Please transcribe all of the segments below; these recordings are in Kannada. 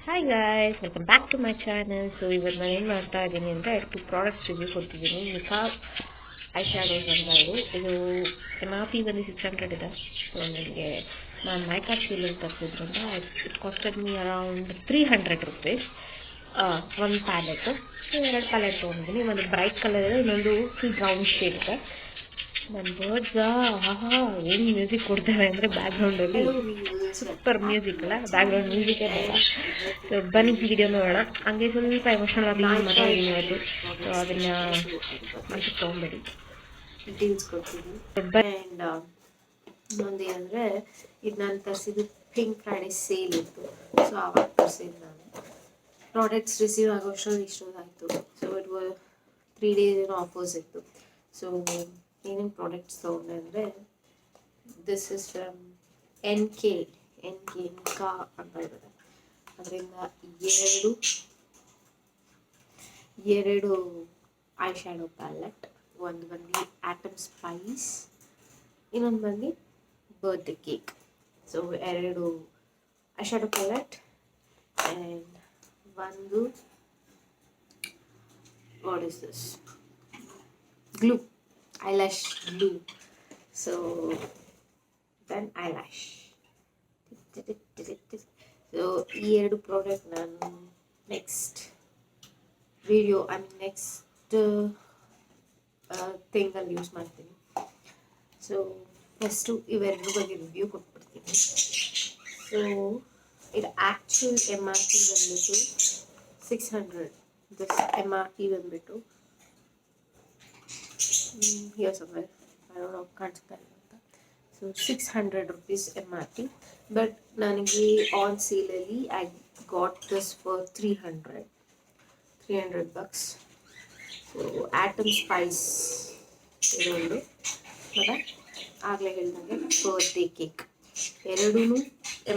Hi guys, welcome back to my channel. So ಇವತ್ತು ನಾನು ಏನು ಮಾಡ್ತಾ ಇದ್ದೀನಿ ಅಂದರೆ 2 ಪ್ರಾಡಕ್ಟ್ಸ್ ರಿವ್ಯೂ ಕೊಡ್ತಿದ್ದೀನಿ. ನಿಕಾ ಐ ಶ್ಯಾಡೋಸ್ ಅಂತ ಇದು MRP ಬಂದು 600 ಇದೆ. ಸೊ ನನಗೆ ನಾನು ಮೈಕಾ ಸೀಲರ್ ತರಿಸಿದ್ರಿಂದ it costed me around 300 rupees ಒಂದು ಪ್ಯಾಲೆಟು. ಸೊ 2 ಪ್ಯಾಲೆಟ್ ತೊಗೊಂಡಿದ್ದೀನಿ. ಒಂದು ಬ್ರೈಟ್ ಕಲರ್ ಇದೆ, ಇನ್ನೊಂದು ಫುಲ್ ಬ್ರೌನ್ ಶೇಡ್ ಇದೆ. ನನ್ನ ಬರ್ಡ್ಸ್ ಏನು ಮ್ಯೂಸಿಕ್ ಕೊಡ್ತೇವೆ ಅಂದರೆ ಬ್ಯಾಕ್ಗ್ರೌಂಡಲ್ಲಿ ಸೂಪರ್ ಮ್ಯೂಸಿಕ್ ಅಲ್ಲ, ಬ್ಯಾಕ್ಗ್ರೌಂಡ್ ಮ್ಯೂಸಿಕೇ ಬೇಡ. ಸೊ ಬನ್ನಿ ವಿಡಿಯೋ ನೋಡೋಣ. ಹಂಗೆ ಸ್ವಲ್ಪ ಎಮೋಷನಲ್ ಆಗಿ ಮಾತಾಡಿದ್ದೀನಿ ಇವತ್ತು. ಸೊ ಅದನ್ನು ಮನಸ್ಸಿಗೆ ತೊಗೊಂಬೇಡಿ. ಡೀಲ್ಸ್ ಕೊಡ್ತೀನಿ. ಆ್ಯಂಡ್ ಇನ್ನೊಂದು ಏನಂದರೆ ಇದು ನಾನು ತರಿಸಿದ್ದು ಪಿಂಕ್ ಫ್ರೈಡೇ ಸೇಲ್ ಇತ್ತು. ಸೊ ಆವಾಗ ತರಿಸಿದ್ದು ನಾನು ಪ್ರಾಡಕ್ಟ್ಸ್ ರಿಸೀವ್ ಆಗೋ ಇಷ್ಟೊಂದಾಯಿತು. ಸೊ ಇಟ್ 3 days ಏನೋ ಆಫರ್ಸ್ ಇತ್ತು. ಸೊ ಏನೇನು ಪ್ರಾಡಕ್ಟ್ಸ್ ತೊಗೊಂಡೆ ಅಂದರೆ ದಿಸ್ ಇಸ್ ಫ್ರಮ್ NK ನಿಕಾ ಅಂತ ಇರುತ್ತೆ. ಅದರಿಂದ ಎರಡು ಐ ಶ್ಯಾಡೋ ಪ್ಯಾಲೆಟ್. ಒಂದು ಬಂದು ಆಟಮ್ ಸ್ಪೈಸ್, ಇನ್ನೊಂದು ಬಂದು birthday cake. So 2 eye shadow palette and ಒಂದು what is this glue, eyelash glue. So then eyelash. So ಈ 2 ಪ್ರಾಡಕ್ಟ್ ನಾನು ನೆಕ್ಸ್ಟ್ ಥಿಂಗಲ್ಲಿ ಯೂಸ್ ಮಾಡ್ತೀನಿ. ಸೊ ಫಸ್ಟು ಇವೆರಡು ಬಗ್ಗೆ ರಿವ್ಯೂ ಕೊಟ್ಬಿಡ್ತೀನಿ. ಸೊ ಇದು ಆ್ಯಕ್ಚುಲ್ MRP ಬಂದ್ಬಿಟ್ಟು 600. ದಿಸ್ MRP ಬಂದ್ಬಿಟ್ಟು here somewhere, I don't know, ಕಾಣಿಸ್ತಾ ಇಲ್ಲ ಅಂತ. ಸೊ 600 rupees MRP, ಬಟ್ ನನಗೆ ಆನ್ ಸೇಲಲ್ಲಿ I got this for 300 bucks. So autumn spice ಇದೊಂದು, ಮತ್ತು ಆಗಲೇ ಹೇಳಿದಂಗೆ ಬರ್ತ್ಡೇ ಕೇಕ್. ಎರಡೂ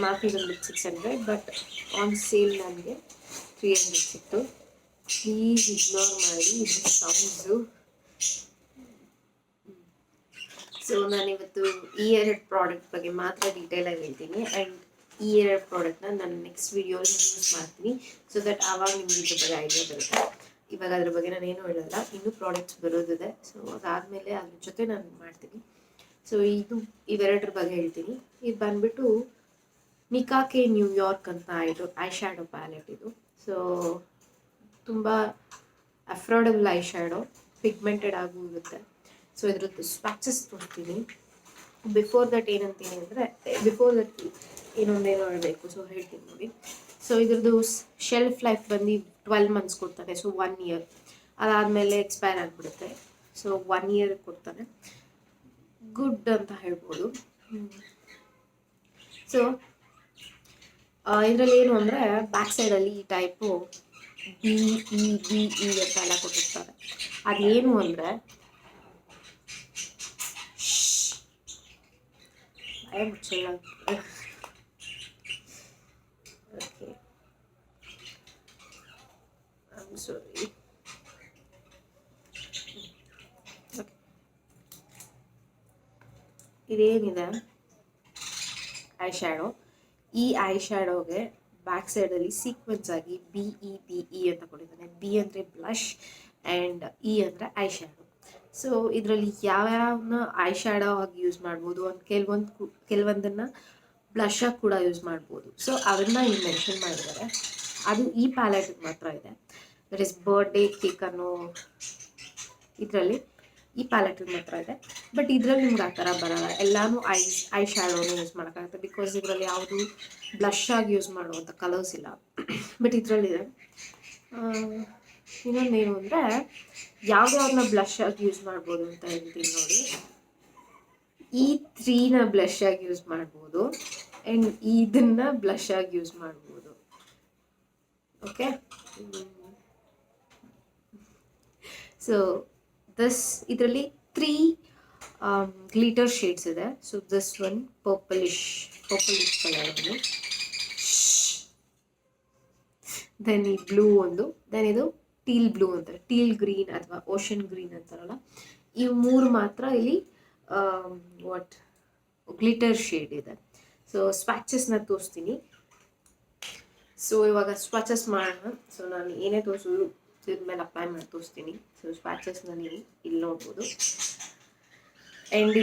MRP ಬಂದ್ಬಿಟ್ಟು 600, ಬಟ್ ಆನ್ ಸೇಲ್ ನನಗೆ 300 ಸಿಕ್ತು. ಪ್ಲೀಸ್ ಇಗ್ನೋರ್ ಮಾಡಿ ಇದು ಸೌಂಡ್ಸು. ಸೊ ನಾನಿವತ್ತು ಈ 2 ಪ್ರಾಡಕ್ಟ್ ಬಗ್ಗೆ ಮಾತ್ರ ಡೀಟೇಲಾಗಿ ಹೇಳ್ತೀನಿ. ಆ್ಯಂಡ್ ಈ 2 ಪ್ರಾಡಕ್ಟ್ನ ನಾನು ನೆಕ್ಸ್ಟ್ ವಿಡಿಯೋಲಿ ಯೂಸ್ ಮಾಡ್ತೀನಿ. ಸೊ ದಟ್ ಆವಾಗ ನಿಮ್ಗೆ ಇದ್ರ ಬಗ್ಗೆ ಐಡಿಯಾ ಬರುತ್ತೆ. ಇವಾಗ ಅದ್ರ ಬಗ್ಗೆ ನಾನು ಏನೂ ಹೇಳಲ್ಲ, ಇನ್ನೂ ಪ್ರಾಡಕ್ಟ್ಸ್ ಬರೋದಿದೆ. ಸೊ ಅದಾದಮೇಲೆ ಅದ್ರ ಜೊತೆ ನಾನು ಮಾಡ್ತೀನಿ. ಸೊ ಇವೆರಡರ ಬಗ್ಗೆ ಹೇಳ್ತೀನಿ. ಇದು ಬಂದ್ಬಿಟ್ಟು ನಿಕಾ ಕೆ ನ್ಯೂಯಾರ್ಕ್ ಅಂತ ಇದು ಐ ಶ್ಯಾಡೋ ಪ್ಯಾಲೆಟ್. ಇದು ಸೊ ತುಂಬ ಅಫೋರ್ಡಬಲ್ ಐ ಶ್ಯಾಡೋ, ಪಿಗ್ಮೆಂಟೆಡ್ ಆಗೂ ಇರುತ್ತೆ. ಸೊ ಇದ್ರದ್ದು ಸ್ವಾಚಸ್ ತೋರಿಸ್ತೀನಿ. ಬಿಫೋರ್ ದಟ್ ಏನಂತೀನಿ ಅಂದರೆ ಇನ್ನೊಂದೇನೋ ಹೇಳಬೇಕು. ಸೊ ಹೇಳ್ತೀನಿ ನೋಡಿ. ಸೊ ಇದ್ರದ್ದು ಶೆಲ್ಫ್ ಲೈಫ್ ಬಂದು 12 months ಕೊಡ್ತಾನೆ. ಸೊ 1 year, ಅದಾದಮೇಲೆ ಎಕ್ಸ್ಪೈರ್ ಆಗಿಬಿಡುತ್ತೆ. ಸೊ 1 year ಕೊಡ್ತಾನೆ. ಗುಡ್ ಅಂತ ಹೇಳ್ಬೋದು. ಸೊ ಇದರಲ್ಲಿ ಏನು ಅಂದರೆ ಬ್ಯಾಕ್ ಸೈಡಲ್ಲಿ ಈ ಟೈಪು BE ಅಂತ ಎಲ್ಲ ಕೊಟ್ಟಿರ್ತಾರೆ. ಅದೇನು ಅಂದರೆ ಮುಚ್ಚಲ್ಲ. Okay, I'm sorry. ಓಕೆ, ಇದೇನಿದೆ ಐ ಶ್ಯಾಡೋ. ಈ ಐ ಶ್ಯಾಡೋಗೆ ಬ್ಯಾಕ್ ಸೈಡಲ್ಲಿ ಸೀಕ್ವೆನ್ಸ್ ಆಗಿ BE ಅಂತ ಕೊಟ್ಟಿದ್ದಾನೆ. B ಅಂದರೆ ಬ್ಲಷ್ ಆ್ಯಂಡ್ E ಅಂದರೆ ಐ ಶ್ಯಾಡೋ. ಸೊ ಇದರಲ್ಲಿ ಯಾವ್ಯಾವನ್ನ ಐ ಶ್ಯಾಡೋ ಆಗಿ ಯೂಸ್ ಮಾಡ್ಬೋದು, ಕೆಲವೊಂದನ್ನು ಬ್ಲಷ್ ಆಗಿ ಕೂಡ ಯೂಸ್ ಮಾಡ್ಬೋದು. ಸೊ ಅದನ್ನು ಇಲ್ಲಿ ಮೆನ್ಷನ್ ಮಾಡಿದ್ದಾರೆ. ಅದು ಈ ಪ್ಯಾಲೆಟ್ಗೆ ಮಾತ್ರ ಇದೆ. ದಟ್ ಈಸ್ ಬರ್ಡೇ ಕೇಕ್ ಅನ್ನೋ ಇದರಲ್ಲಿ ಈ ಪ್ಯಾಲೆಟ್ಗೆ ಮಾತ್ರ ಇದೆ. ಬಟ್ ಇದರಲ್ಲಿ ನಿಮ್ಗೆ ಆ ಥರ ಬರೋಲ್ಲ. ಎಲ್ಲನೂ ಐ ಶ್ಯಾಡೋನೇ ಯೂಸ್ ಮಾಡೋಕ್ಕಾಗುತ್ತೆ, ಬಿಕಾಸ್ ಇದರಲ್ಲಿ ಯಾವುದು ಬ್ಲಷ್ ಆಗಿ ಯೂಸ್ ಮಾಡುವಂಥ ಕಲರ್ಸ್ ಇಲ್ಲ. ಬಟ್ ಇದರಲ್ಲಿದೆ. ಇನ್ನೊಂದೇನು ಅಂದರೆ ಯಾವ್ಯಾವನ್ನ ಬ್ಲಷ್ ಆಗಿ ಯೂಸ್ ಮಾಡ್ಬೋದು ಅಂತ ಹೇಳ್ತೀನಿ ನೋಡಿ. ಈ 3ನ ಬ್ಲಷ್ ಆಗಿ ಯೂಸ್ ಮಾಡ್ಬೋದು ಆ್ಯಂಡ್ ಇದನ್ನು ಬ್ಲಷ್ ಆಗಿ ಯೂಸ್ ಮಾಡ್ಬೋದು. ಓಕೆ, ಸೊ ಇದರಲ್ಲಿ 3 ಗ್ಲಿಟರ್ ಶೇಡ್ಸ್ ಇದೆ. So this one purplish colour, then ಈ ಬ್ಲೂ ಒಂದು, ದೆನ್ ಇದು ಟೀಲ್ ಬ್ಲೂ ಅಂತಾರೆ, ಟೀಲ್ ಗ್ರೀನ್ ಅಥವಾ ಓಷನ್ ಗ್ರೀನ್ ಅಂತಾರಲ್ಲ. ಇವು 3 ಮಾತ್ರ ಇಲ್ಲಿ ಗ್ಲಿಟರ್ ಶೇಡ್ ಇದೆ. ಸೊ ಸ್ವ್ಯಾಚಸ್ನ ತೋರಿಸ್ತೀನಿ. ಸೊ ಇವಾಗ ಸ್ವಾಚಸ್ ಮಾಡೋಣ. ಸೊ ನಾನು ಏನೇ ತೋರಿಸೋದು ಇದ್ರ ಮೇಲೆ ಅಪ್ಲೈ ಮಾಡಿ ತೋರಿಸ್ತೀನಿ. ಸೊ ಸ್ವಾಚಸ್ ನನಗೆ ಇಲ್ಲಿ ನೋಡ್ಬೋದು. ಆ್ಯಂಡ್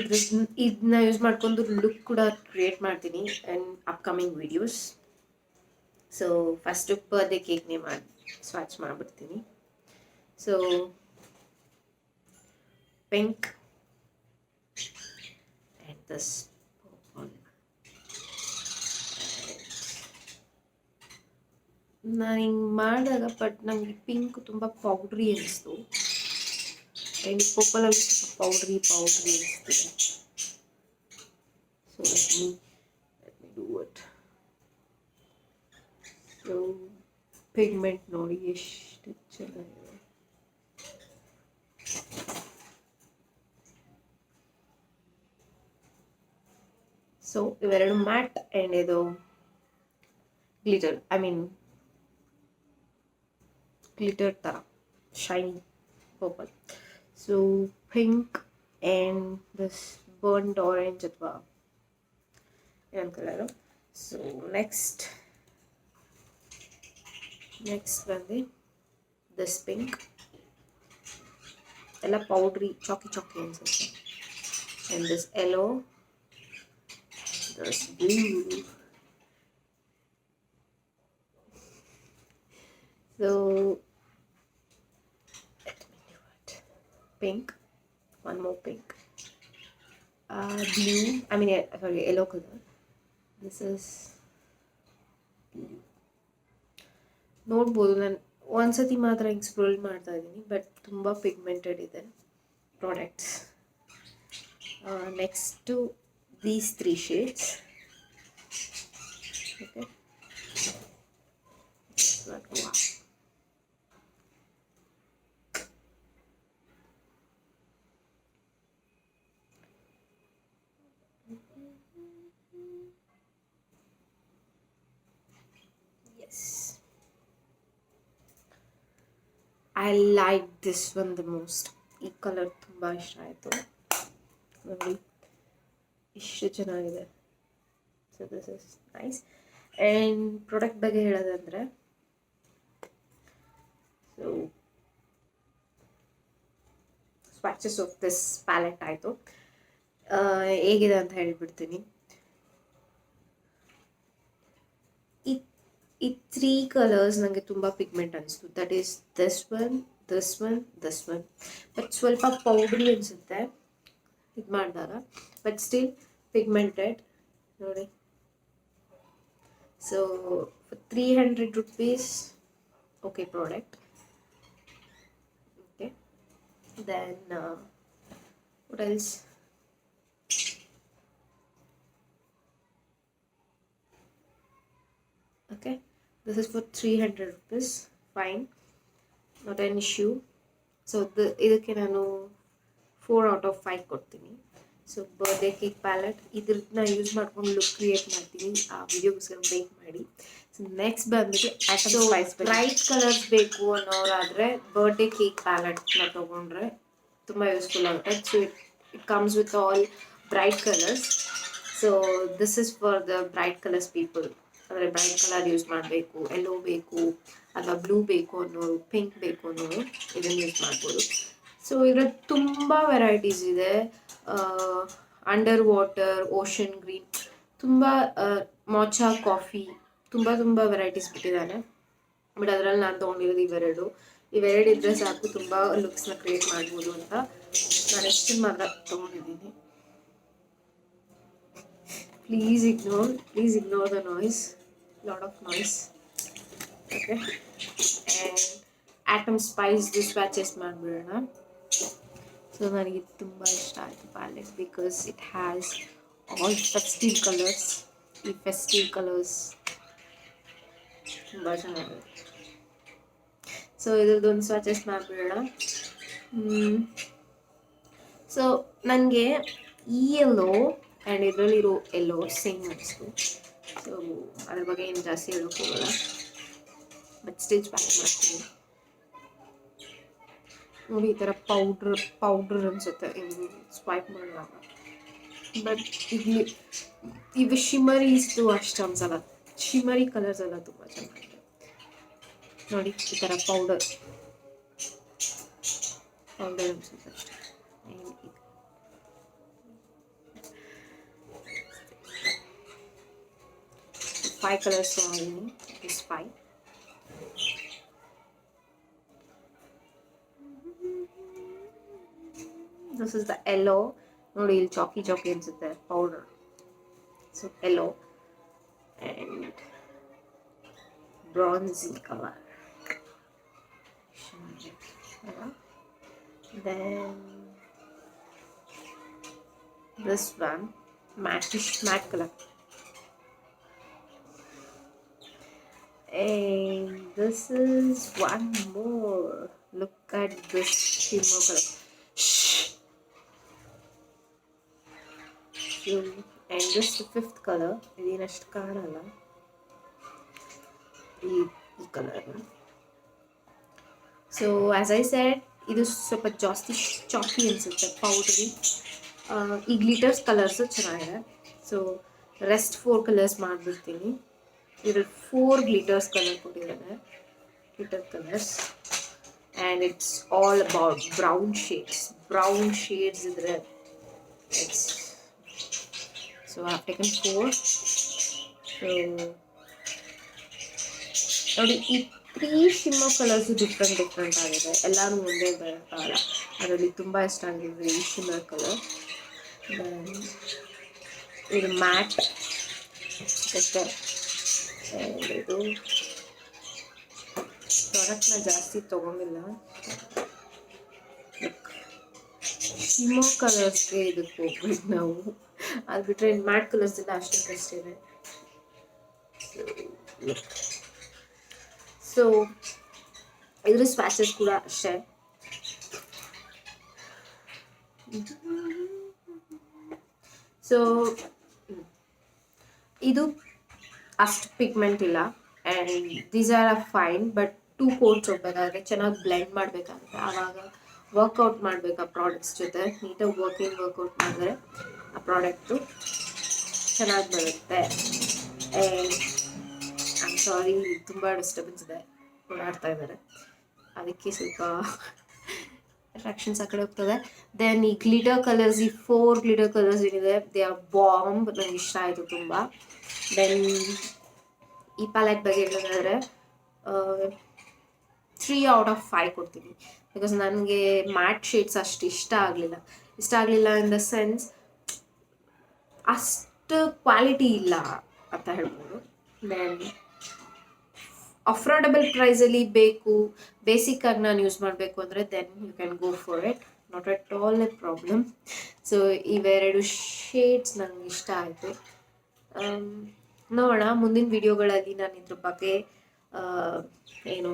ಇದನ್ನ ಯೂಸ್ ಮಾಡ್ಕೊಂಡು ಲುಕ್ ಕೂಡ ಕ್ರಿಯೇಟ್ ಮಾಡ್ತೀನಿ and upcoming videos. So first birthday ಕೇಕ್ನೇ ಮಾಡಿ ಸ್ವಾಚ್ ಮಾಡಿಬಿಡ್ತೀನಿ. ಸೊ ಪಿಂಕ್ ಆ್ಯಂಡ್ ದಿಸ್ ನಾನು ಹಿಂಗೆ ಮಾಡಿದಾಗ ಬಟ್ ನನಗೆ ಪಿಂಕ್ ತುಂಬ ಪೌಡ್ರಿ ಅನಿಸ್ತು ಆ್ಯಂಡ್ ಪರ್ಪಲಲ್ಲಿ ಸ್ವಲ್ಪ ಪೌಡ್ರಿ ಅನಿಸ್ತಿದೆ. So let me do it. So pigment ನೋಡಿ ಎಷ್ಟು ಚೆನ್ನಾಗಿದೆ. ಸೊ ಇವೆರಡು ಮ್ಯಾಟ್ ಆ್ಯಂಡ್ ಇದು ಗ್ಲಿಟರ್, glitter ತರ shiny purple. So pink and this burnt orange ಅಥವಾ ಏನು ಕಲರು. ಸೊ ನೆಕ್ಸ್ಟ್ ಬಂದು ದಿಸ್ ಪಿಂಕ್, ಎಲ್ಲ ಪೌಡ್ರಿ ಚಾಕಿ ಅನ್ಸುತ್ತೆ. And this yellow, this blue. So pink, one more pink, blue, yellow color. This is blue. ನೋಡ್ಬೋದು, ನಾನು ಒಂದ್ಸತಿ ಮಾತ್ರ ಹಿಂಗೆ ಸ್ಕ್ರೋಲ್ ಮಾಡ್ತಾ ಇದ್ದೀನಿ ಬಟ್ ತುಂಬ ಪಿಗ್ಮೆಂಟೆಡ್ ಇದೆ products. Next these 3 shades. Okay, I like this one the most. ಈ ಕಲರ್ ತುಂಬ ಇಷ್ಟ ಆಯಿತು ನೋಡಿ, ಇಷ್ಟು ಚೆನ್ನಾಗಿದೆ. So this is nice. And product ಬಗ್ಗೆ ಹೇಳೋದಂದರೆ, ಸೊ ಸ್ವಾಚಸ್ ಆಫ್ ದಿಸ್ ಪ್ಯಾಲೆಟ್ ಆಯಿತು. ಹೇಗಿದೆ ಅಂತ ಹೇಳಿಬಿಡ್ತೀನಿ. ಈ 3 ಕಲರ್ಸ್ ನನಗೆ ತುಂಬ ಪಿಗ್ಮೆಂಟ್ ಅನಿಸ್ತು. That is this one, but ಸ್ವಲ್ಪ ಪೌಡ್ರಿ ಅನಿಸುತ್ತೆ ಇದು ಮಾಡಿದಾಗ, ಬಟ್ ಸ್ಟಿಲ್ ಪಿಗ್ಮೆಂಟೆಡ್ ನೋಡಿ. So for 300 rupees, okay product. Okay, then what else? Okay, this is for 300 rupees. Fine, not an issue. So ಇದಕ್ಕೆ ನಾನು 4 out of 5 ಕೊಡ್ತೀನಿ. ಸೊ ಬರ್ತ್ಡೇ ಕೇಕ್ ಪ್ಯಾಲೆಟ್ ಇದ್ರನ್ನ ಯೂಸ್ ಮಾಡ್ಕೊಂಡು ಲುಕ್ ಕ್ರಿಯೇಟ್ ಮಾಡ್ತೀನಿ, ಆ ವಿಡಿಯೋಗೋಸ್ಕರ ಬೇಕ್ ಮಾಡಿ. ಸೊ ನೆಕ್ಸ್ಟ್ ಬಂದ್ಬಿಟ್ಟು ಬ್ರೈಟ್ ಕಲರ್ಸ್ ಬೇಕು ಅನ್ನೋರಾದರೆ ಬರ್ತ್ಡೇ ಕೇಕ್ ಪ್ಯಾಲೆಟ್ನ ತೊಗೊಂಡ್ರೆ ತುಂಬ ಯೂಸ್ಫುಲ್ ಆಗುತ್ತೆ. So it comes with all bright colours. So this is for the bright colours people. ಅಂದರೆ ಬ್ರೈಟ್ ಕಲರ್ ಯೂಸ್ ಮಾಡಬೇಕು, ಯೆಲ್ಲೋ ಬೇಕು ಅಥವಾ ಬ್ಲೂ ಬೇಕು ಅನ್ನೋರು, ಪಿಂಕ್ ಬೇಕು ಅನ್ನೋರು ಇದನ್ನು ಯೂಸ್ ಮಾಡ್ಬೋದು. ಸೊ ಇದರಲ್ಲಿ ತುಂಬ ವೆರೈಟೀಸ್ ಇದೆ. ಅಂಡರ್ ವಾಟರ್, ಓಷನ್ ಗ್ರೀನ್, ತುಂಬ ಮೊಚಾ ಕಾಫಿ, ತುಂಬ ವೆರೈಟೀಸ್ ಬಿಟ್ಟಿದ್ದಾನೆ. ಬಟ್ ಅದರಲ್ಲಿ ನಾನು ತೊಗೊಂಡಿರೋದು ಇವೆರಡು ಇದ್ದರೆ ಸಾಕು, ತುಂಬ ಲುಕ್ಸ್ನ ಕ್ರಿಯೇಟ್ ಮಾಡ್ಬೋದು ಅಂತ ನಾನು ಎಷ್ಟು ಮಾತ್ರ ತೊಗೊಂಡಿದ್ದೀನಿ. Please ignore the noise, lot of noise. Okay, and atom spice swatches ಮಾಡ್ಬಿಡೋಣ. ಸೊ ನನಗೆ ತುಂಬ ಇಷ್ಟ ಆಯಿತು palette because it has all festive colours. ಈ ಫೆಸ್ಟಿವ್ ಕಲರ್ಸ್ ತುಂಬ ಚೆನ್ನಾಗಿದೆ. ಸೊ ಇದ್ರದ್ದೊಂದು ಸ್ವಾಚಸ್ ಮಾಡಿಬಿಡೋಣ. ಸೊ ನನಗೆ ಈ ಎಲ್ಲೋ ಆ್ಯಂಡ್ ಇದರಲ್ಲಿರೋ ಎಲ್ಲೋ ಸೇಮ್ ಅನಿಸ್ತು. ಸೊ ಅದ್ರ ಬಗ್ಗೆ ಏನು ಜಾಸ್ತಿ ಹೇಳೋಕ್ಕೆ ಹೋಗಲ್ಲ, ಬಟ್ ಸ್ಟಿಚ್ ಬ್ಯಾಕ್ ಮಾಡ್ತೀನಿ ನೋಡಿ. ಈ ಥರ ಪೌಡ್ರ್ ಅನಿಸುತ್ತೆ ಸ್ವೈಪ್ ಮಾಡುವಾಗ, ಬಟ್ ಇವು ಶಿಮರೀಸ್ದು ಅಷ್ಟು ಅನ್ಸಲ್ಲ. ಶಿಮರಿ ಕಲರ್ಸ್ ಎಲ್ಲ ತುಂಬ ಚೆನ್ನಾಗಿದೆ ನೋಡಿ. ಈ ಥರ ಪೌಡರ್ ಅನ್ಸುತ್ತೆ ಅಷ್ಟೇ. 5 colors only. This 5. This is the yellow. ನೋಡಿ ಇಲ್ಲಿ chalky ಅನ್ಸುತ್ತೆ powder. So yellow and bronzy color. Then this one matte color. And this is one more. Look at this shimmer color. And this is the 5th color. This color. So as I said, this is super just chalky and powdery. Glitters colors chennagide. So rest 4 colors ಮಾಡ್ಬಿಡ್ತೀನಿ. There are 4 glitters glitter colors, and it's all about brown shades in red. So I have taken 4. So ನೋಡಿ 3 shimmer colors different ಆಗಿದೆ. ಎಲ್ಲಾನು ಒಂದೇ ಬರಲ್ಲ. ಅದರಲ್ಲಿ ತುಂಬಾ ಇಷ್ಟ ಆಗಿದೆ ಈ shimmer color. ಇದು matte ಅಷ್ಟೇ. ಇದು ಪ್ರಾಡಕ್ಟ್ನ ಜಾಸ್ತಿ ತಗೊಂಡಿಲ್ಲ. ಶಿಮರ್ ಕಲರ್ಸ್ಗೆ ಇದಕ್ಕೆ ಹೋಗ್ಬೇಕು ನಾವು. ಅದು ಬಿಟ್ಟರೆ ಮ್ಯಾಟ್ ಕಲರ್ಸ್ ಎಲ್ಲ ಅಷ್ಟೇ ಇದೆ. ಸೊ ಇದ್ರ ಸ್ವ್ಯಾಚಸ್ ಕೂಡ ಅಷ್ಟೇ. ಸೊ ಇದು ಅಷ್ಟು ಪಿಗ್ಮೆಂಟ್ ಇಲ್ಲ. And these are fine, but 2 coats ಹೋಗ್ಬೇಕಾದ್ರೆ ಚೆನ್ನಾಗಿ ಬ್ಲೆಂಡ್ ಮಾಡಬೇಕಾಗುತ್ತೆ. ಆವಾಗ ವರ್ಕೌಟ್ ಮಾಡಬೇಕು ಆ ಪ್ರಾಡಕ್ಟ್ಸ್ ಜೊತೆ. ನೀಟಾಗಿ ವರ್ಕೌಟ್ ಮಾಡಿದ್ರೆ ಆ ಪ್ರಾಡಕ್ಟು ಚೆನ್ನಾಗಿ ಬರುತ್ತೆ. ಆ್ಯಂಡ್ ಐ ಆಮ್ ಸಾರಿ, ತುಂಬ ಡಿಸ್ಟರ್ಬೆನ್ಸ್ ಇದೆ, ಓಡಾಡ್ತಾ ಇದ್ದಾರೆ, ಅದಕ್ಕೆ ಸ್ವಲ್ಪ ಅಟ್ರಾಕ್ಷನ್ಸ್ ಆ ಕಡೆ ಹೋಗ್ತದೆ. ದೆನ್ ಈ ಗ್ಲಿಟರ್ ಕಲರ್ಸ್, ಈ 4 ಗ್ಲಿಟರ್ ಕಲರ್ಸ್ ಏನಿದೆ, ದೇ ಆರ್ ಬಾಂಬ್. ನನಗೆ ಇಷ್ಟ ಆಯಿತು ತುಂಬ. ದೆನ್ ಈ ಪ್ಯಾಲೆಟ್ ಬಗ್ಗೆ ಹೇಳೋದಾದರೆ 3 out of 5 ಕೊಡ್ತೀನಿ. ಬಿಕಾಸ್ ನನಗೆ ಮ್ಯಾಟ್ ಶೇಡ್ಸ್ ಅಷ್ಟು ಇಷ್ಟ ಆಗಲಿಲ್ಲ ಇನ್ ದ ಸೆನ್ಸ್ ಅಷ್ಟು ಕ್ವಾಲಿಟಿ ಇಲ್ಲ ಅಂತ ಹೇಳ್ಬೋದು. ದೆನ್ ಅಫೋರ್ಡಬಲ್ ಪ್ರೈಸಲ್ಲಿ ಬೇಕು, ಬೇಸಿಕ್ಕಾಗಿ ನಾನು ಯೂಸ್ ಮಾಡಬೇಕು ಅಂದರೆ then you can go for it, not at all a problem. So ಇವೆರಡು ಶೇಡ್ಸ್ ನನಗೆ ಇಷ್ಟ ಆಯಿತು. ನೋಡೋಣ ಮುಂದಿನ ವಿಡಿಯೋಗಳಲ್ಲಿ ನಾನು ಇದ್ರ ಬಗ್ಗೆ ಏನು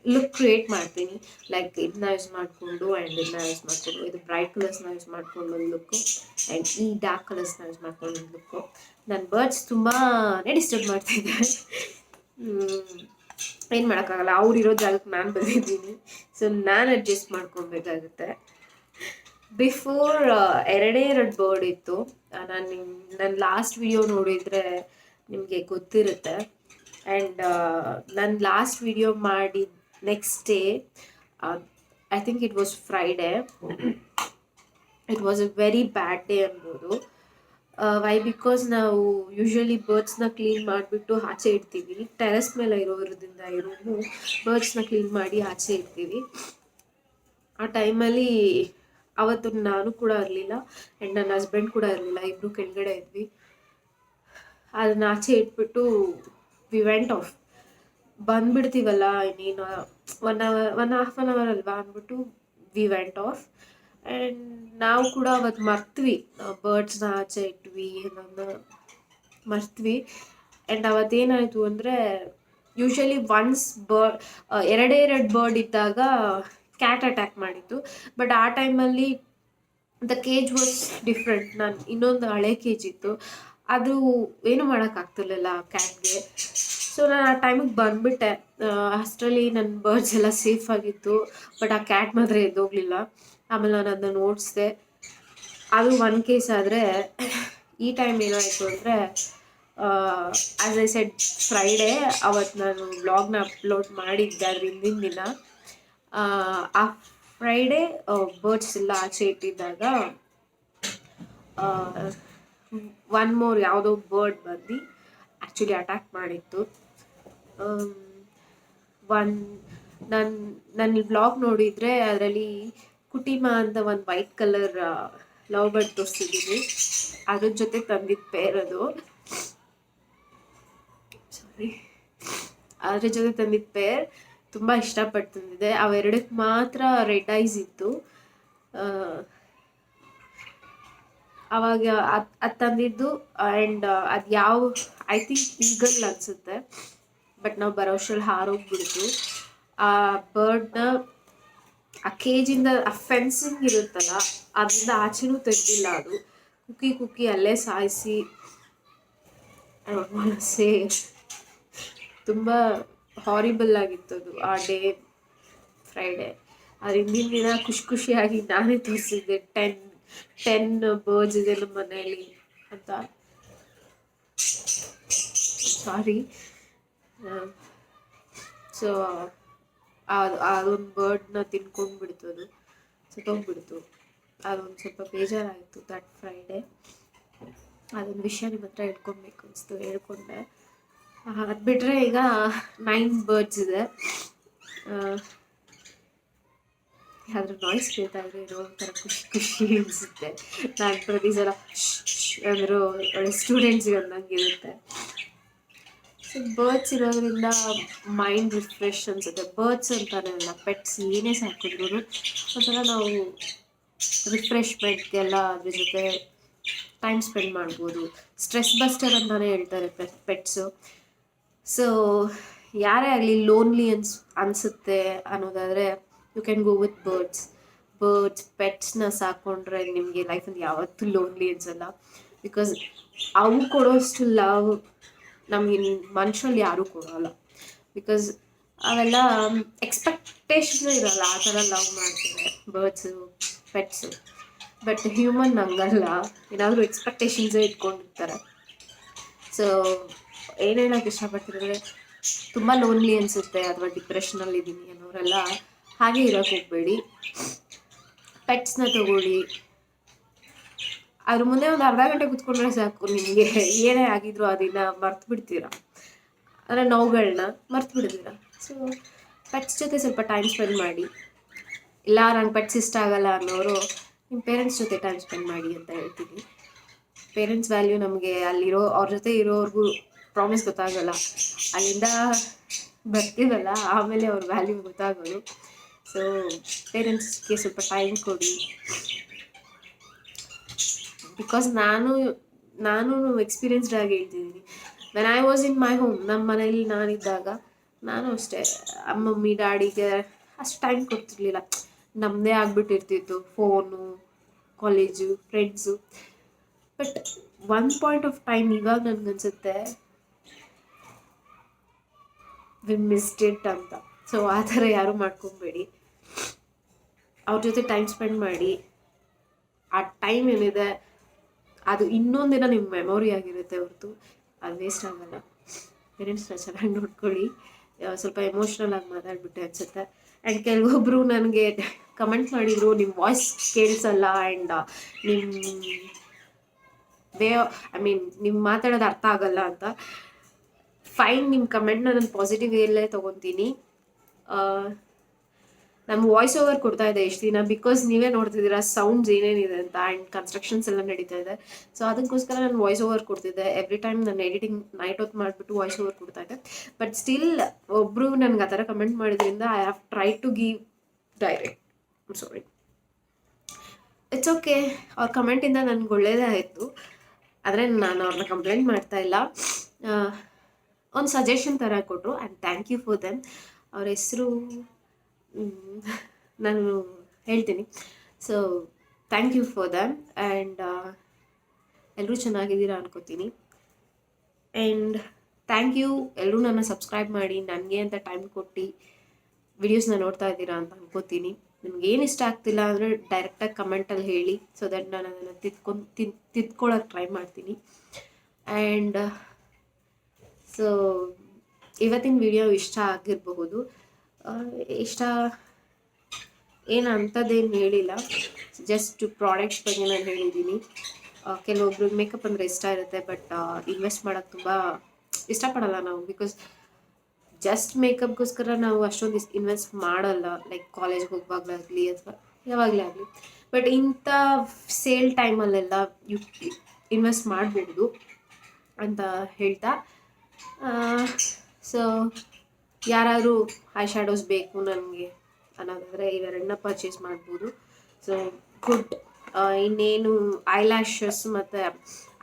ಲುಕ್ ಕ್ರಿಯೇಟ್ ಮಾಡ್ತೀನಿ. ಲೈಕ್ ಇದನ್ನ ಯೂಸ್ ಮಾಡಿಕೊಂಡು ಆ್ಯಂಡ್ ಇದನ್ನ ಯೂಸ್ ಮಾಡಿಕೊಂಡು, ಇದು ಬ್ರೈಟ್ ಕಲರ್ಸ್ನ ಯೂಸ್ ಮಾಡ್ಕೊಂಡು ಒಂದು ಲುಕ್ಕು, ಆ್ಯಂಡ್ ಈ ಡಾರ್ಕ್ ಕಲರ್ಸ್ನ ಯೂಸ್ ಮಾಡ್ಕೊಂಡು ಒಂದು ಲುಕ್ಕು. ನನ್ನ ಬರ್ಡ್ಸ್ ತುಂಬಾ ಡಿಸ್ಟರ್ಬ್ ಮಾಡ್ತಾಯಿದ್ದಾರೆ. ಏನು ಮಾಡೋಕ್ಕಾಗಲ್ಲ, ಅವ್ರಿರೋ ಜಾಗಕ್ಕೆ ನಾನು ಬಂದಿದ್ದೀನಿ. ಸೊ ನಾನು ಅಡ್ಜಸ್ಟ್ ಮಾಡ್ಕೊಬೇಕಾಗುತ್ತೆ. ಬಿಫೋರ್ 2 ಬರ್ಡ್ ಇತ್ತು. ನನ್ನ ಲಾಸ್ಟ್ ವಿಡಿಯೋ ನೋಡಿದರೆ ನಿಮಗೆ ಗೊತ್ತಿರುತ್ತೆ. ಆ್ಯಂಡ್ ನನ್ನ ಲಾಸ್ಟ್ ವಿಡಿಯೋ ಮಾಡಿದ next day, I think it was Friday, it was a very bad day ಅನ್ಬೋದು. ವೈ ಬಿಕಾಸ್ ನಾವು ಯೂಶ್ವಲಿ ಬರ್ಡ್ಸ್ನ ಕ್ಲೀನ್ ಮಾಡಿಬಿಟ್ಟು ಆಚೆ ಇಡ್ತೀವಿ. ಟೆರೆಸ್ ಮೇಲೆ ಇರೋದ್ರಿಂದ ಬರ್ಡ್ಸ್ನ ಕ್ಲೀನ್ ಮಾಡಿ ಆಚೆ ಇಡ್ತೀವಿ. ಆ ಟೈಮಲ್ಲಿ ಅವತ್ತು ನಾನು ಕೂಡ ಇರಲಿಲ್ಲ ಆ್ಯಂಡ್ ನನ್ನ ಹಸ್ಬೆಂಡ್ ಕೂಡ ಇರಲಿಲ್ಲ, ಇಬ್ಬರು ಕೆಳಗಡೆ ಇದ್ವಿ. ಅದನ್ನ ಆಚೆ ಇಟ್ಬಿಟ್ಟು ವಿ ವೆಂಟ್ ಆಫ್, ಬಂದ್ಬಿಡ್ತೀವಲ್ಲ ಇನ್ನೇನು 1.5 hour ಅಲ್ವಾ ಅಂದ್ಬಿಟ್ಟು ವಿ ವೆಂಟ್ ಆಫ್. ಆ್ಯಂಡ್ ನಾವು ಕೂಡ ಅವತ್ತು ಮರ್ತ್ವಿ, ಬರ್ಡ್ಸ್ನ ಆಚೆ ಇಟ್ವಿ ಅನ್ನೋದನ್ನ ಮರ್ತ್ವಿ. ಆ್ಯಂಡ್ ಅವತ್ತೇನಾಯಿತು ಅಂದರೆ, ಯೂಶ್ವಲಿ ಒನ್ಸ್ ಎರಡೇ ಬರ್ಡ್ ಇದ್ದಾಗ ಕ್ಯಾಟ್ ಅಟ್ಯಾಕ್ ಮಾಡಿತ್ತು. ಬಟ್ ಆ ಟೈಮಲ್ಲಿ ದ ಕೇಜ್ ವಾಸ್ ಡಿಫ್ರೆಂಟ್. ನಾನು ಇನ್ನೊಂದು ಹಳೆ ಕೇಜ್ ಇತ್ತು, ಅದು ಏನು ಮಾಡೋಕ್ಕಾಗ್ತಿರ್ಲಿಲ್ಲ ಕ್ಯಾಟ್ಗೆ. ಸೊ ನಾನು ಆ ಟೈಮಿಗೆ ಬಂದುಬಿಟ್ಟೆ. ಅಷ್ಟರಲ್ಲಿ ನನ್ನ ಬರ್ಡ್ಸ್ ಎಲ್ಲ ಸೇಫ್ ಆಗಿತ್ತು, ಬಟ್ ಆ ಕ್ಯಾಟ್ ಮಾತ್ರ ಎದ್ದೋಗಲಿಲ್ಲ. ಆಮೇಲೆ ನಾನು ಅದನ್ನ ಓಡಿಸ್ದೆ. ಅದು 1 ಕೇಸ್. ಆದರೆ ಈ ಟೈಮ್ ಏನಾಯಿತು ಅಂದರೆ, ಆಸ್ ಐ ಸೆಡ್ ಫ್ರೈಡೇ ಅವತ್ತು ನಾನು ವ್ಲಾಗ್ನ ಅಪ್ಲೋಡ್ ಮಾಡಿದ್ದೆ ಅದ್ರ ಹಿಂದಿನ ದಿನ. ಆ ಫ್ರೈಡೇ ಬರ್ಡ್ಸ್ ಎಲ್ಲ ಆಚೆ ಇಟ್ಟಿದ್ದಾಗ ಒನ್ ಮೋರ್ ಯಾವುದೋ ಬರ್ಡ್ ಬಂದು ಆ್ಯಕ್ಚುಲಿ ಅಟ್ಯಾಕ್ ಮಾಡಿತ್ತು. ನನ್ನ ಬ್ಲಾಗ್ ನೋಡಿದರೆ ಅದರಲ್ಲಿ ಕುಟಿಮಾ ಅಂತ ಒಂದು ವೈಟ್ ಕಲರ್ ಲವ್ ಬರ್ಡ್ ತೋರಿಸಿದ್ದೀನಿ. ಅದ್ರ ಜೊತೆ ತಂದಿದ್ದ ಪೇರ್ ಅದು. ಅದ್ರ ಜೊತೆ ತಂದಿದ್ದ ಪೇರ್ ತುಂಬ ಇಷ್ಟಪಟ್ಟು ತಂದಿದೆ. ಅವೆರಡಕ್ಕೆ ಮಾತ್ರ ರೆಡ್ ಐಸ್ ಇತ್ತು. ಅವಾಗ ಅದು ತಂದಿದ್ದು. ಆ್ಯಂಡ್ ಅದು ಯಾವ ಐ ಥಿಂಕ್ ಈಗಲ್ ಅನಿಸುತ್ತೆ, ಬಟ್ ನಾವು ಬರೋಷ್ಟ್ರಲ್ಲಿ ಹಾರೋಗ್ಬಿಡ್ತು. ಆ ಬರ್ಡ್ನ ಆ ಕೇಜಿಂದ ಆ ಫೆನ್ಸಿಂಗ್ ಇರುತ್ತಲ್ಲ ಅದರಿಂದ ಆಚೆನೂ ತೆಗ್ದಿಲ್ಲ. ಅದು ಕುಕ್ಕಿ ಅಲ್ಲೇ ಸಾಯಿಸಿ ತುಂಬ ಹಾರಿಬಲ್ ಆಗಿತ್ತು ಅದು ಆ ಡೇ ಫ್ರೈಡೇ. ಅದ್ರ ಹಿಂದಿನ ದಿನ ಖುಷಿಯಾಗಿ ನಾನೇ ತೋರಿಸಿದ್ದೆ 10 ಬರ್ಡ್ಸ್ ಇದೆ ನಮ್ಮ ಮನೆಯಲ್ಲಿ ಅಂತ. ಸಾರಿ. ಸೊ ಅದೊಂದು ಬರ್ಡ್ನ ತಿನ್ಕೊಂಡ್ಬಿಡ್ತು, ಅದು ಸತ್ತೋಗ್ಬಿಡ್ತು. ಅದೊಂದು ಸ್ವಲ್ಪ ಬೇಜಾರಾಯಿತು ದಟ್ ಫ್ರೈಡೇ. ಅದೊಂದು ವಿಷಯ ನಿಮ್ಮ ಹತ್ರ ಹೇಳ್ಕೊಬೇಕು ಅನಿಸ್ತು, ಹೇಳ್ಕೊಂಡೆ. ಅದು ಬಿಟ್ಟರೆ ಈಗ 9 ಬರ್ಡ್ಸ್ ಇದೆ. ಅದ್ರ ನಾಯ್ಸ್ ಕೇಳ್ತಾ ಇದ್ರೆ ಇರೋ ಒಂಥರ ಖುಷಿ ಅನಿಸುತ್ತೆ. ನಾನು ಪ್ರತಿ ಸಲ ಅಂದರೂ ಒಳ್ಳೆ ಸ್ಟೂಡೆಂಟ್ಸ್ಗೆ ಅಂದಂಗಿರುತ್ತೆ. ಸೊ ಬರ್ಡ್ಸ್ ಇರೋದ್ರಿಂದ ಮೈಂಡ್ ರಿಫ್ರೆಶ್ ಅನಿಸುತ್ತೆ. ಬರ್ಡ್ಸ್ ಅಂತಾನೆ ಅಲ್ಲ, ಪೆಟ್ಸ್ ಏನೇ ಸಾಕಿದ್ರು ಒಂಥರ ನಾವು ರಿಫ್ರೆಶ್ಮೆಂಟ್ಗೆಲ್ಲ ಅದ್ರ ಜೊತೆ ಟೈಮ್ ಸ್ಪೆಂಡ್ ಮಾಡ್ಬೋದು. ಸ್ಟ್ರೆಸ್ ಬಸ್ಟರ್ ಅಂತಲೇ ಹೇಳ್ತಾರೆ ಪೆಟ್ಸು. ಸೊ ಯಾರೇ ಆಗಲಿ ಲೋನ್ಲಿ ಅನಿಸುತ್ತೆ ಅನ್ನೋದಾದರೆ you can go with birds ಪೆಟ್ಸ್ನ ಸಾಕೊಂಡ್ರೆ ನಿಮಗೆ ಲೈಫಲ್ಲಿ ಯಾವತ್ತೂ ಲೋನ್ಲಿ ಅನ್ಸಲ್ಲ. ಬಿಕಾಸ್ ಅವು ಕೊಡೋಷ್ಟು ಲವ್ ನಮಗೆ ಮನುಷ್ಯರಲ್ಲಿ ಯಾರೂ ಕೊಡೋಲ್ಲ. ಬಿಕಾಸ್ ಅವೆಲ್ಲ ಎಕ್ಸ್ಪೆಕ್ಟೇಷನ್ ಇರೋಲ್ಲ, ಆ ಥರ ಲವ್ ಮಾಡ್ತಾರೆ ಬರ್ಡ್ಸು ಪೆಟ್ಸು. ಬಟ್ ಹ್ಯೂಮನ್ ಹಂಗಲ್ಲ, ಏನಾದರೂ ಎಕ್ಸ್ಪೆಕ್ಟೇಷನ್ಸೇ ಇಟ್ಕೊಂಡಿರ್ತಾರೆ. ಸೊ ಏನು ಹೇಳೋಕ್ಕೆ ಇಷ್ಟಪಡ್ತಿದ್ರೆ, ತುಂಬ ಲೋನ್ಲಿ ಅನಿಸುತ್ತೆ ಅಥವಾ ಡಿಪ್ರೆಷನಲ್ಲಿ ಇದ್ದೀನಿ ಅನ್ನೋರೆಲ್ಲ ಹಾಗೆ ಇರೋಕ್ಕೆ ಹೋಗಬೇಡಿ. ಪೆಟ್ಸ್ನ ತಗೊಳ್ಳಿ. ಅದ್ರ ಮುಂದೆ ಒಂದು ಅರ್ಧ ಗಂಟೆ ಕೂತ್ಕೊಂಡ್ರೆ ಸಾಕು, ನಿಮಗೆ ಏನೇ ಆಗಿದ್ರು ಅದನ್ನ ಮರ್ತು ಬಿಡ್ತೀರ, ಅಂದರೆ ನೋವುಗಳನ್ನ ಮರ್ತು ಬಿಡ್ತೀರ. ಸೊ ಪೆಟ್ಸ್ ಜೊತೆ ಸ್ವಲ್ಪ ಟೈಮ್ ಸ್ಪೆಂಡ್ ಮಾಡಿ. ಇಲ್ಲ ನಂಗೆ ಪೆಟ್ಸ್ ಇಷ್ಟ ಆಗಲ್ಲ ಅನ್ನೋರು ನಿಮ್ಮ ಪೇರೆಂಟ್ಸ್ ಜೊತೆ ಟೈಮ್ ಸ್ಪೆಂಡ್ ಮಾಡಿ ಅಂತ ಹೇಳ್ತೀನಿ. ಪೇರೆಂಟ್ಸ್ ವ್ಯಾಲ್ಯೂ ನಮಗೆ ಅವ್ರ ಜೊತೆ ಇರೋರ್ಗೂ ಪ್ರಾಮಿಸ್ ಗೊತ್ತಾಗಲ್ಲ, ಅಲ್ಲಿಂದ ಬರ್ತೀವಲ್ಲ ಆಮೇಲೆ ಅವ್ರ ವ್ಯಾಲ್ಯೂ ಗೊತ್ತಾಗೋದು. ಸೊ ಪೇರೆಂಟ್ಸ್ಗೆ ಸ್ವಲ್ಪ ಟೈಮ್ ಕೊಡಿ. ಬಿಕಾಸ್ ನಾನು ಎಕ್ಸ್ಪೀರಿಯನ್ಸ್ಡ್ ಆಗಿ ಹೇಳ್ತಿದ್ದೀನಿ. When I was in my home, ನಮ್ಮ ಮನೇಲಿ ನಾನಿದ್ದಾಗ ನಾನು ಅಷ್ಟೇ ಮಮ್ಮಿ ಡ್ಯಾಡಿಗೆ ಅಷ್ಟು ಟೈಮ್ ಕೊಡ್ತಿರ್ಲಿಲ್ಲ. ನಮ್ಮದೇ ಆಗ್ಬಿಟ್ಟಿರ್ತಿತ್ತು phone, college, friends. But one point of time ಇವಾಗ ನನಗನ್ಸುತ್ತೆ ವಿ ಮಿಸ್ಡ್ ಇಟ್ ಅಂತ. ಸೊ ಆ ಥರ ಯಾರೂ ಮಾಡ್ಕೊಬೇಡಿ. ಅವ್ರ ಜೊತೆ ಟೈಮ್ ಸ್ಪೆಂಡ್ ಮಾಡಿ. ಆ ಟೈಮ್ ಏನಿದೆ ಅದು ಇನ್ನೊಂದಿನ ನಿಮ್ಮ ಮೆಮೊರಿ ಆಗಿರುತ್ತೆ ಹೊರತು ಅದು ವೇಸ್ಟ್ ಆಗಲ್ಲ. ಪೇರೆಂಟ್ಸ್ನ ಚೆನ್ನಾಗಿ ನೋಡ್ಕೊಳ್ಳಿ. ಸ್ವಲ್ಪ ಎಮೋಷ್ನಲ್ ಆಗಿ ಮಾತಾಡ್ಬಿಟ್ಟೆ ಅನಿಸುತ್ತೆ. ಆ್ಯಂಡ್ ಕೆಲವೊಬ್ಬರು ನನಗೆ ಕಮೆಂಟ್ ಮಾಡಿದರು, ನಿಮ್ಮ ವಾಯ್ಸ್ ಕೇಳಿಸಲ್ಲ ಆ್ಯಂಡ್ ನಿಮ್ಮ ಮಾತಾಡೋದು ಅರ್ಥ ಆಗಲ್ಲ ಅಂತ. ಫೈನ್, ನಿಮ್ಮ ಕಮೆಂಟ್ನ ನಾನು ಪಾಸಿಟಿವ್ ವೇಲೇ ತೊಗೊತೀನಿ. ನಮ್ಮ ವಾಯ್ಸ್ ಓವರ್ ಕೊಡ್ತಾ ಇದೆ ಇಷ್ಟು ದಿನ, ಬಿಕಾಸ್ ನೀವೇ ನೋಡ್ತಿದ್ದೀರಾ ಸೌಂಡ್ಸ್ ಏನೇನಿದೆ ಅಂತ. ಆ್ಯಂಡ್ ಕನ್ಸ್ಟ್ರಕ್ಷನ್ಸ್ ಎಲ್ಲ ನಡೀತಾ ಇದೆ. ಸೊ ಅದಕ್ಕೋಸ್ಕರ ನಾನು ವಾಯ್ಸ್ ಓವರ್ ಕೊಡ್ತಿದ್ದೆ. ಎವ್ರಿ ಟೈಮ್ ನಾನು ಎಡಿಟಿಂಗ್ ನೈಟ್ ಹೊತ್ತು ಮಾಡಿಬಿಟ್ಟು ವಾಯ್ಸ್ ಓವರ್ ಕೊಡ್ತಾ ಇದ್ದೆ. ಬಟ್ ಸ್ಟಿಲ್ ಒಬ್ಬರು ನನಗೆ ಆ ಥರ ಕಮೆಂಟ್ ಮಾಡಿದ್ರಿಂದ I have try to give direct. Sorry, it's okay. ಅವ್ರ ಕಮೆಂಟಿಂದ ನನಗೆ ಒಳ್ಳೇದೇ ಆಯಿತು. ಆದರೆ ನಾನು ಅವ್ರನ್ನ ಕಂಪ್ಲೇಂಟ್ ಮಾಡ್ತಾ ಇಲ್ಲ. ಒಂದು ಸಜೆಷನ್ ಥರ ಕೊಟ್ಟರು and thank you for them. ಅವ್ರ ಹೆಸರು ನಾನು ಹೇಳ್ತೀನಿ. So thank you for them. And ಎಲ್ಲರೂ ಚೆನ್ನಾಗಿದ್ದೀರಾ ಅನ್ಕೋತೀನಿ. ಆ್ಯಂಡ್ ಥ್ಯಾಂಕ್ ಯು, ಎಲ್ಲರೂ ನನ್ನ ಸಬ್ಸ್ಕ್ರೈಬ್ ಮಾಡಿ ನನಗೆ ಅಂತ ಟೈಮ್ ಕೊಟ್ಟು ವಿಡಿಯೋಸ್ನ ನೋಡ್ತಾ ಇದ್ದೀರಾ ಅಂತ ಅನ್ಕೋತೀನಿ. ನಿಮ್ಗೆ ಏನು ಇಷ್ಟ ಆಗ್ತಿಲ್ಲ ಅಂದರೆ ಡೈರೆಕ್ಟಾಗಿ ಕಮೆಂಟಲ್ಲಿ ಹೇಳಿ. ಸೊ ದಟ್ ನಾನು ಅದನ್ನು ತಿದ್ಕೊಳ್ಳೋಕೆ ಟ್ರೈ ಮಾಡ್ತೀನಿ. ಆ್ಯಂಡ್ ಸೊ ಇವತ್ತಿನ ವಿಡಿಯೋ ಇಷ್ಟ ಆಗಿರಬಹುದು. ಇಷ್ಟ ಏನು ಅಂಥದ್ದೇನು ಹೇಳಿಲ್ಲ, ಜಸ್ಟ್ ಪ್ರಾಡಕ್ಟ್ಸ್ ಬಗ್ಗೆ ನಾನು ಹೇಳಿದ್ದೀನಿ. ಕೆಲವೊಬ್ರಿಗೆ ಮೇಕಪ್ ಅಂದರೆ ಇಷ್ಟ ಇರುತ್ತೆ, ಬಟ್ ಇನ್ವೆಸ್ಟ್ ಮಾಡೋಕ್ಕೆ ತುಂಬ ಇಷ್ಟಪಡಲ್ಲ ನಾವು. ಬಿಕಾಸ್ ಜಸ್ಟ್ ಮೇಕಪ್ಗೋಸ್ಕರ ನಾವು ಅಷ್ಟೊಂದು ಇನ್ವೆಸ್ಟ್ ಮಾಡಲ್ಲ, ಲೈಕ್ ಕಾಲೇಜ್ಗೆ ಹೋಗುವಾಗಲಾಗಲಿ ಅಥವಾ ಯಾವಾಗಲೇ ಆಗಲಿ. ಬಟ್ ಇಂಥ ಸೇಲ್ ಟೈಮಲ್ಲೆಲ್ಲ ಇನ್ವೆಸ್ಟ್ ಮಾಡಬಹುದು ಅಂತ ಹೇಳ್ತಾ, ಸೊ ಯಾರಾದರೂ ಐ ಶ್ಯಾಡೋಸ್ ಬೇಕು ನನಗೆ ಅನ್ನೋದಾದರೆ ಇವೆರಡನ್ನ ಪರ್ಚೇಸ್ ಮಾಡ್ಬೋದು. So good. ಇನ್ನೇನು ಐಲ್ಯಾಶಸ್ ಮತ್ತು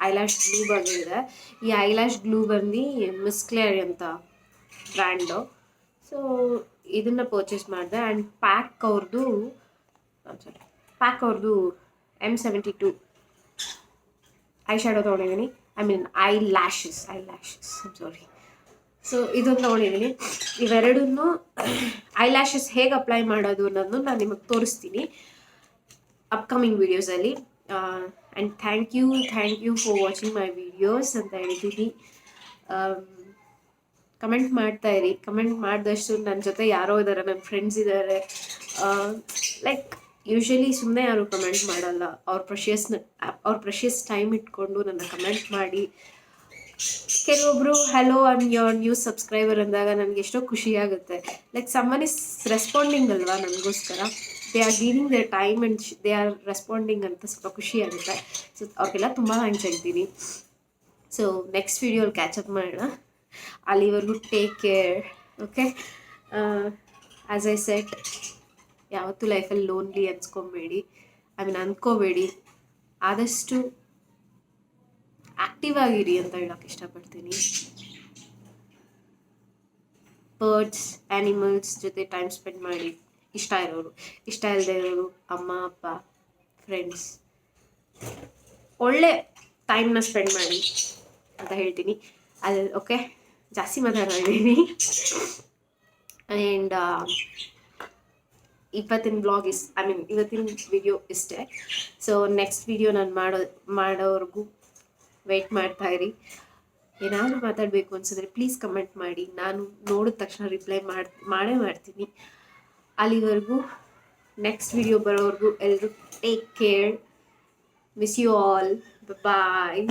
ಐಲ್ಯಾಶ್ ಗ್ಲೂ ಬಗ್ಗೆ ಇದೆ. ಈ ಐಲ್ಯಾಶ್ ಗ್ಲೂ ಬಂದು ಮಿಸ್ ಕ್ಲೇರ್ ಅಂತ ಬ್ರ್ಯಾಂಡು. ಸೊ ಇದನ್ನು ಪರ್ಚೇಸ್ ಮಾಡಿದೆ. ಆ್ಯಂಡ್ ಪ್ಯಾಕ್ ಅವ್ರದ್ದು M72 ಐ ಶ್ಯಾಡೋ ತೊಗೊಂಡಿದ್ದೀನಿ. I mean I lashes sorry. So ಇದನ್ನು ತೊಗೊಂಡಿದ್ದೀನಿ. ಇವೆರಡನ್ನೂ ಐ ಲ್ಯಾಶಸ್ ಹೇಗೆ ಅಪ್ಲೈ ಮಾಡೋದು ಅನ್ನೋದನ್ನು ನಾನು ನಿಮಗೆ ತೋರಿಸ್ತೀನಿ ಅಪ್ಕಮಿಂಗ್ ವೀಡಿಯೋಸಲ್ಲಿ. And thank you for watching my videos ಅಂತ ಹೇಳ್ತೀನಿ. ಕಮೆಂಟ್ ಮಾಡ್ತಾಯಿರಿ. ಕಮೆಂಟ್ ಮಾಡಿದಷ್ಟು ನನ್ನ ಜೊತೆ ಯಾರೋ ಇದ್ದಾರೆ, ನನ್ನ ಫ್ರೆಂಡ್ಸ್ ಇದ್ದಾರೆ. ಲೈಕ್ ಯೂಶ್ವಲಿ ಸುಮ್ಮನೆ ಯಾರು ಕಮೆಂಟ್ ಮಾಡಲ್ಲ. ಅವ್ರ ಪ್ರೆಷಿಯಸ್ ಟೈಮ್ ಇಟ್ಕೊಂಡು ನನ್ನ ಕಮೆಂಟ್ ಮಾಡಿ. ಕೆಲವೊಬ್ಬರು hello I'm your new subscriber ಅಂದಾಗ ನನಗೆ ಎಷ್ಟೋ ಖುಷಿಯಾಗುತ್ತೆ. ಲೈಕ್ ಸಮ್ಮನ್ ಇಸ್ ರೆಸ್ಪಾಂಡಿಂಗ್ ಅಲ್ವಾ ನನಗೋಸ್ಕರ. They are giving there time and they are responding ಅಂತ ಸ್ವಲ್ಪ ಖುಷಿಯಾಗುತ್ತೆ. ಸೊ ಅವ್ರಿಗೆಲ್ಲ ತುಂಬ ಥ್ಯಾಂಕ್ಸ್ ಹೇಳ್ತೀನಿ. ಸೊ ನೆಕ್ಸ್ಟ್ ವಿಡಿಯೋಲಿ ಕ್ಯಾಚಪ್ ಮಾಡೋಣ. ಅಲ್ಲಿವರೆಗೂ take care. Okay, as I set, ಯಾವತ್ತೂ ಲೈಫಲ್ಲಿ ಲೋನ್ಲಿ ಅಂದ್ಕೋಬೇಡಿ. ಆದಷ್ಟು ಆ್ಯಕ್ಟಿವ್ ಆಗಿರಿ ಅಂತ ಹೇಳೋಕ್ಕೆ ಇಷ್ಟಪಡ್ತೀನಿ. ಬರ್ಡ್ಸ್, ಆ್ಯನಿಮಲ್ಸ್ ಜೊತೆ ಟೈಮ್ ಸ್ಪೆಂಡ್ ಮಾಡಿ. ಇಷ್ಟ ಇರೋರು, ಇಷ್ಟ ಇಲ್ಲದೆ ಇರೋರು, ಅಮ್ಮ ಅಪ್ಪ, ಫ್ರೆಂಡ್ಸ್, ಒಳ್ಳೆ ಟೈಮ್ನ ಸ್ಪೆಂಡ್ ಮಾಡಿ ಅಂತ ಹೇಳ್ತೀನಿ. ಓಕೆ, ಜಾಸ್ತಿ ಮಾತಾಡಿದ್ದೀನಿ. ಆ್ಯಂಡ್ ಇವತ್ತಿನ ಬ್ಲಾಗ್ ಇವತ್ತಿನ ವಿಡಿಯೋ ಇಷ್ಟೇ. ಸೊ ನೆಕ್ಸ್ಟ್ ವಿಡಿಯೋ ನಾನು ಮಾಡೋವರೆಗೂ ವೆಯ್ಟ್ ಮಾಡ್ತಾಯಿರಿ. ಏನಾದರೂ ಮಾತಾಡಬೇಕು ಅನ್ಸಿದ್ರೆ ಪ್ಲೀಸ್ ಕಮೆಂಟ್ ಮಾಡಿ. ನಾನು ನೋಡಿದ ತಕ್ಷಣ ರಿಪ್ಲೈ ಮಾಡೇ ಮಾಡ್ತೀನಿ. ಅಲ್ಲಿವರೆಗೂ ನೆಕ್ಸ್ಟ್ ವಿಡಿಯೋ ಬರೋವರೆಗೂ ಎಲ್ಲರೂ take care. Miss you all. Bye.